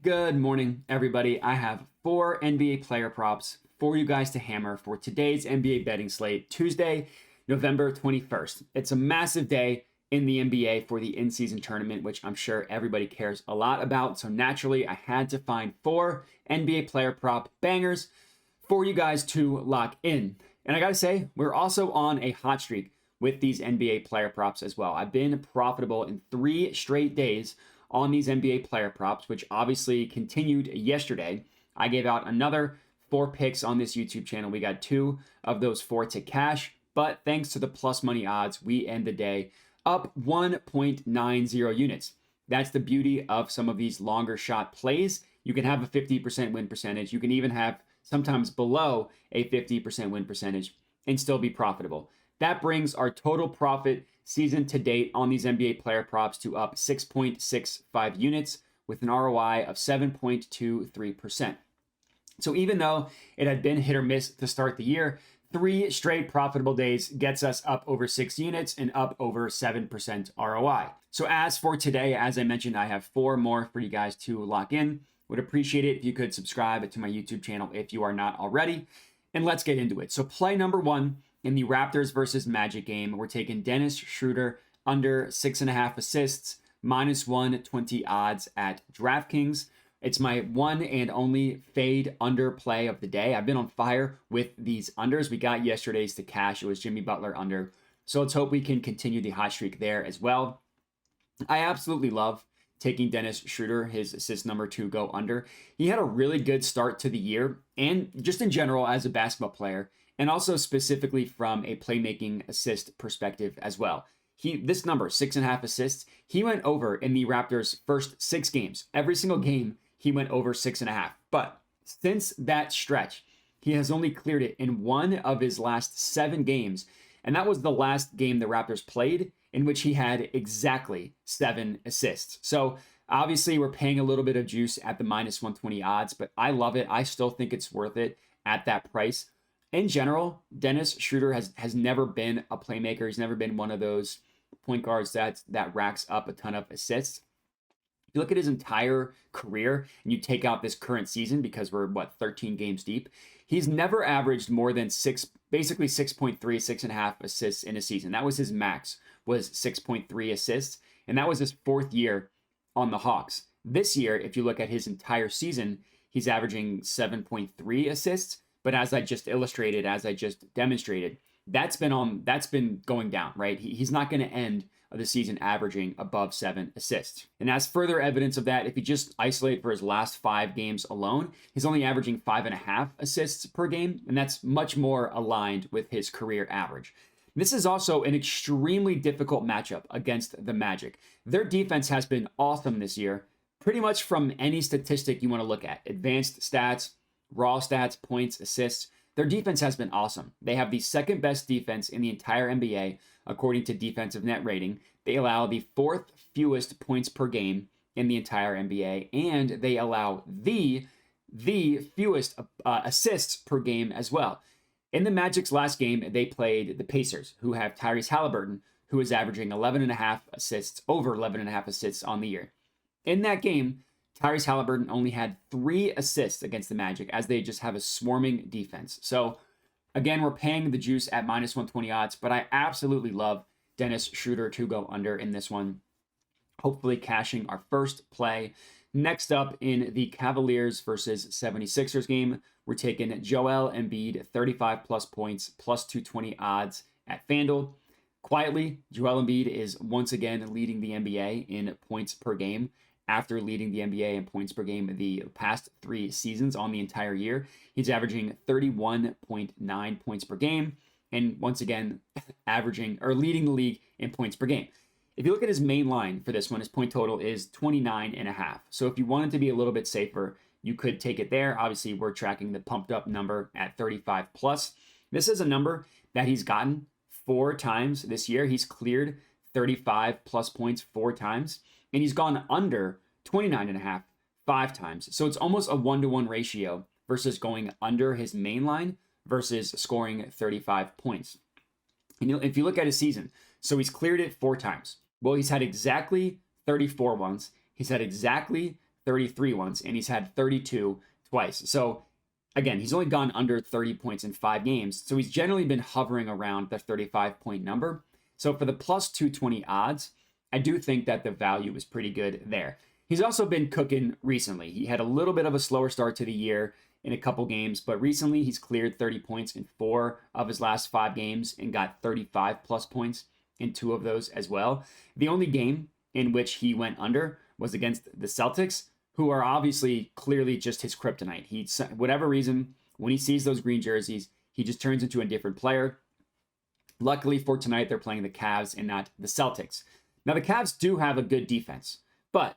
Good morning, everybody. I have 4 NBA player props for you guys to hammer for today's NBA betting slate, Tuesday, November 21st. It's a massive day in the NBA for the in-season tournament, which I'm sure everybody cares a lot about. So naturally, I had to find 4 NBA player prop bangers for you guys to lock in. And I gotta say, we're also on a hot streak with these NBA player props as well. I've been profitable in 3 straight days on these NBA player props, which obviously continued yesterday. I gave out another 4 picks on this YouTube channel. We got 2 of those 4 to cash, but thanks to the plus money odds, we end the day up 1.90 units. That's the beauty of some of these longer shot plays. You can have a 50% win percentage. You can even have sometimes below a 50% win percentage and still be profitable. That brings our total profit season to date on these NBA player props to up 6.65 units with an ROI of 7.23%. So even though it had been hit or miss to start the year, 3 straight profitable days gets us up over 6 units and up over 7% ROI. So as for today, as I mentioned, I have 4 more for you guys to lock in. Would appreciate it if you could subscribe to my YouTube channel if you are not already. And let's get into it. So play number 1 in the Raptors versus Magic game, we're taking Dennis Schroder under 6.5 assists, -120 odds at DraftKings. It's my one and only fade under play of the day. I've been on fire with these unders. We got yesterday's to cash. It was Jimmy Butler under. So let's hope we can continue the hot streak there as well. I absolutely love taking Dennis Schroder, his assist number to go under. He had a really good start to the year and just in general as a basketball player, and also specifically from a playmaking assist perspective as well. This number, 6.5 assists, he went over in the Raptors' first 6 games. Every single game, he went over 6.5. But since that stretch, he has only cleared it in 1 of his last 7 games. And that was the last game the Raptors played in which he had exactly 7 assists. So obviously we're paying a little bit of juice at the -120 odds, but I love it. I still think it's worth it at that price. In general, Dennis Schroder has never been a playmaker. He's never been one of those point guards that racks up a ton of assists. If you look at his entire career and you take out this current season because we're 13 games deep, he's never averaged more than 6.3, 6.5 assists in a season. That was his max, was 6.3 assists, and that was his 4th year on the Hawks. This year, if you look at his entire season, he's averaging 7.3 assists. But as I just illustrated, as I just demonstrated, that's been going down, right? He's not going to end the season averaging above 7 assists. And as further evidence of that, if you just isolate for his last 5 games alone, he's only averaging 5.5 assists per game, and that's much more aligned with his career average. This is also an extremely difficult matchup against the Magic. Their defense has been awesome this year, pretty much from any statistic you want to look at. Advanced stats, raw stats, points, assists. Their defense has been awesome. They have the 2nd best defense in the entire NBA, according to defensive net rating. They allow the 4th fewest points per game in the entire NBA, and they allow the fewest assists per game as well. In the Magic's last game, they played the Pacers, who have Tyrese Halliburton, who is averaging 11.5 assists, over 11.5 assists on the year. In that game, Tyrese Halliburton only had 3 assists against the Magic as they just have a swarming defense. So again, we're paying the juice at -120 odds, but I absolutely love Dennis Schroder to go under in this one. Hopefully cashing our first play. Next up in the Cavaliers versus 76ers game, we're taking Joel Embiid, 35 plus points, +220 odds at FanDuel. Quietly, Joel Embiid is once again leading the NBA in points per game, after leading the NBA in points per game the past 3 seasons on the entire year. He's averaging 31.9 points per game, and once again, leading the league in points per game. If you look at his main line for this one, his point total is 29.5. So if you wanted to be a little bit safer, you could take it there. Obviously, we're tracking the pumped up number at 35 plus. This is a number that he's gotten 4 times this year. He's cleared 35 plus points 4 times. And he's gone under 29.5 5 times. So it's almost a 1-to-1 ratio versus going under his main line versus scoring 35 points. And if you look at his season, so he's cleared it 4 times. Well, he's had exactly 34 once. He's had exactly 33 once, and he's had 32 twice. So again, he's only gone under 30 points in 5 games. So he's generally been hovering around the 35-point number. So for the plus 220 odds, I do think that the value is pretty good there. He's also been cooking recently. He had a little bit of a slower start to the year in a couple games, but recently he's cleared 30 points in 4 of his last 5 games and got 35 plus points in 2 of those as well. The only game in which he went under was against the Celtics, who are obviously clearly just his kryptonite. He, whatever reason, when he sees those green jerseys, he just turns into a different player. Luckily for tonight, they're playing the Cavs and not the Celtics. Now, the Cavs do have a good defense, but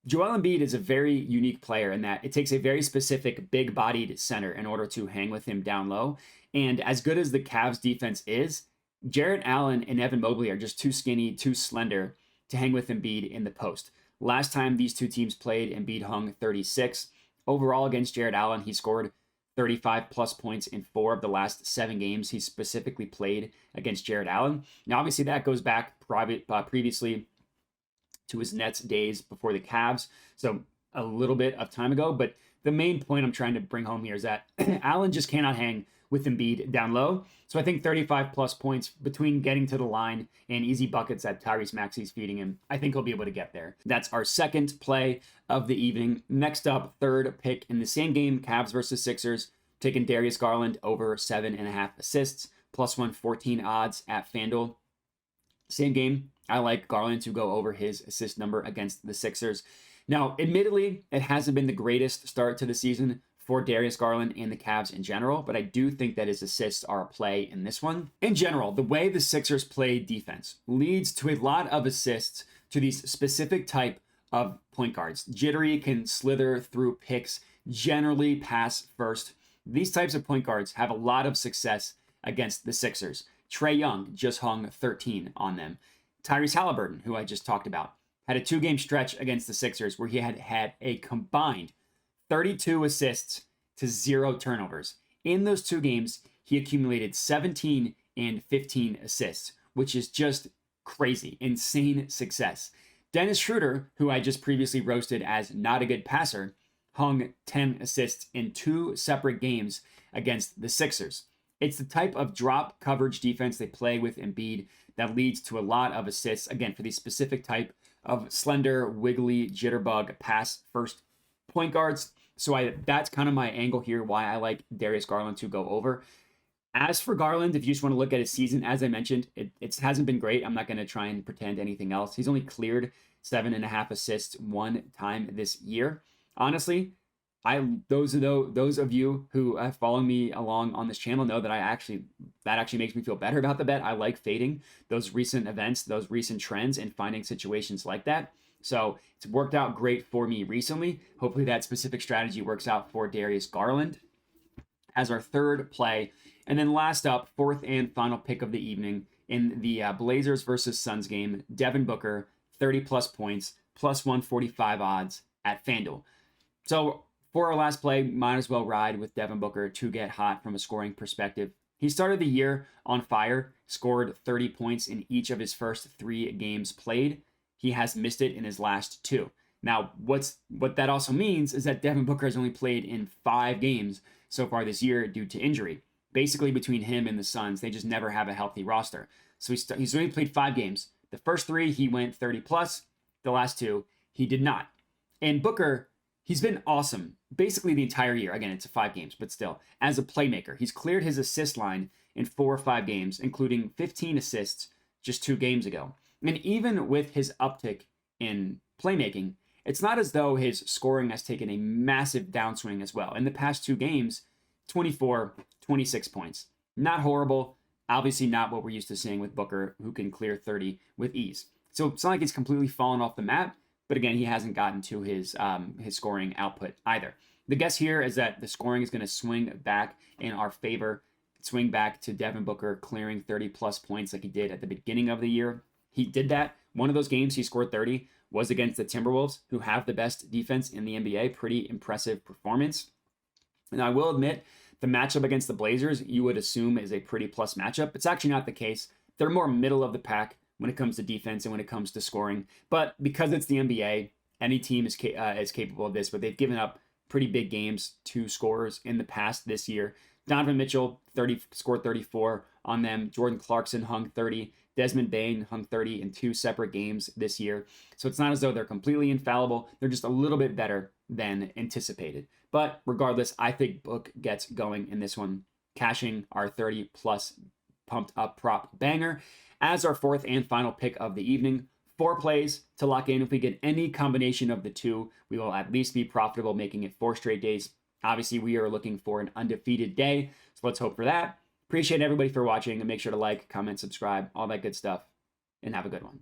Joel Embiid is a very unique player in that it takes a very specific big-bodied center in order to hang with him down low. And as good as the Cavs defense is, Jarrett Allen and Evan Mobley are just too skinny, too slender to hang with Embiid in the post. Last time these two teams played, Embiid hung 36. Overall against Jarrett Allen, he scored 35 plus points in 4 of the last 7 games he specifically played against Jarrett Allen. Now, obviously, that goes back previously to his Nets days before the Cavs, so a little bit of time ago. But the main point I'm trying to bring home here is that Allen just cannot hang with Embiid down low. So I think 35 plus points between getting to the line and easy buckets that Tyrese Maxey's feeding him, I think he'll be able to get there. That's our second play of the evening. Next up, third pick in the same game, Cavs versus Sixers, taking Darius Garland over 7.5 assists, plus 114 odds at FanDuel. Same game, I like Garland to go over his assist number against the Sixers. Now, admittedly, it hasn't been the greatest start to the season for Darius Garland and the Cavs in general, but I do think that his assists are a play in this one. In general, the way the Sixers play defense leads to a lot of assists to these specific type of point guards. Jittery, can slither through picks, generally pass first. These types of point guards have a lot of success against the Sixers. Trae Young just hung 13 on them. Tyrese Halliburton, who I just talked about, had a 2-game stretch against the Sixers where he had a combined 32 assists to 0 turnovers. In those 2 games, he accumulated 17 and 15 assists, which is just crazy, insane success. Dennis Schroder, who I just previously roasted as not a good passer, hung 10 assists in 2 separate games against the Sixers. It's the type of drop coverage defense they play with Embiid that leads to a lot of assists, again, for the specific type of slender, wiggly, jitterbug pass first point guards. So that's kind of my angle here, why I like Darius Garland to go over. As for Garland, if you just want to look at his season, as I mentioned, it hasn't been great. I'm not going to try and pretend anything else. He's only cleared 7.5 assists 1 time this year. Honestly, those of you who have followed me along on this channel know that that actually makes me feel better about the bet. I like fading those recent events, those recent trends, and finding situations like that. So it's worked out great for me recently. Hopefully that specific strategy works out for Darius Garland as our third play. And then last up, fourth and final pick of the evening in the Blazers versus Suns game, Devin Booker, 30 plus points, plus 145 odds at FanDuel. So for our last play, might as well ride with Devin Booker to get hot from a scoring perspective. He started the year on fire, scored 30 points in each of his first 3 games played. He has missed it in his last 2. Now, what that also means is that Devin Booker has only played in 5 games so far this year due to injury. Basically, between him and the Suns, they just never have a healthy roster. So he's only played 5 games. The first 3, he went 30 plus. The last 2, he did not. And Booker, he's been awesome basically the entire year. Again, it's 5 games, but still, as a playmaker, he's cleared his assist line in 4 or 5 games, including 15 assists just 2 games ago. And even with his uptick in playmaking, it's not as though his scoring has taken a massive downswing as well. In the past 2 games, 24, 26 points. Not horrible. Obviously not what we're used to seeing with Booker, who can clear 30 with ease. So it's not like he's completely fallen off the map, but again, he hasn't gotten to his scoring output either. The guess here is that the scoring is going to swing back in our favor, swing back to Devin Booker clearing 30 plus points like he did at the beginning of the year. He did that. One of those games he scored 30 was against the Timberwolves, who have the best defense in the NBA. Pretty impressive performance. And I will admit, the matchup against the Blazers, you would assume is a pretty plus matchup. It's actually not the case. They're more middle of the pack when it comes to defense and when it comes to scoring. But because it's the NBA, any team is capable of this, but they've given up pretty big games to scorers in the past this year. Donovan Mitchell scored 34 on them. Jordan Clarkson hung 30. Desmond Bane hung 30 in 2 separate games this year. So it's not as though they're completely infallible. They're just a little bit better than anticipated. But regardless, I think Book gets going in this one, cashing our 30 plus pumped up prop banger as our 4th and final pick of the evening. 4 plays to lock in. If we get any combination of the 2, we will at least be profitable, making it 4 straight days. Obviously, we are looking for an undefeated day, so let's hope for that. Appreciate everybody for watching, and make sure to like, comment, subscribe, all that good stuff, and have a good one.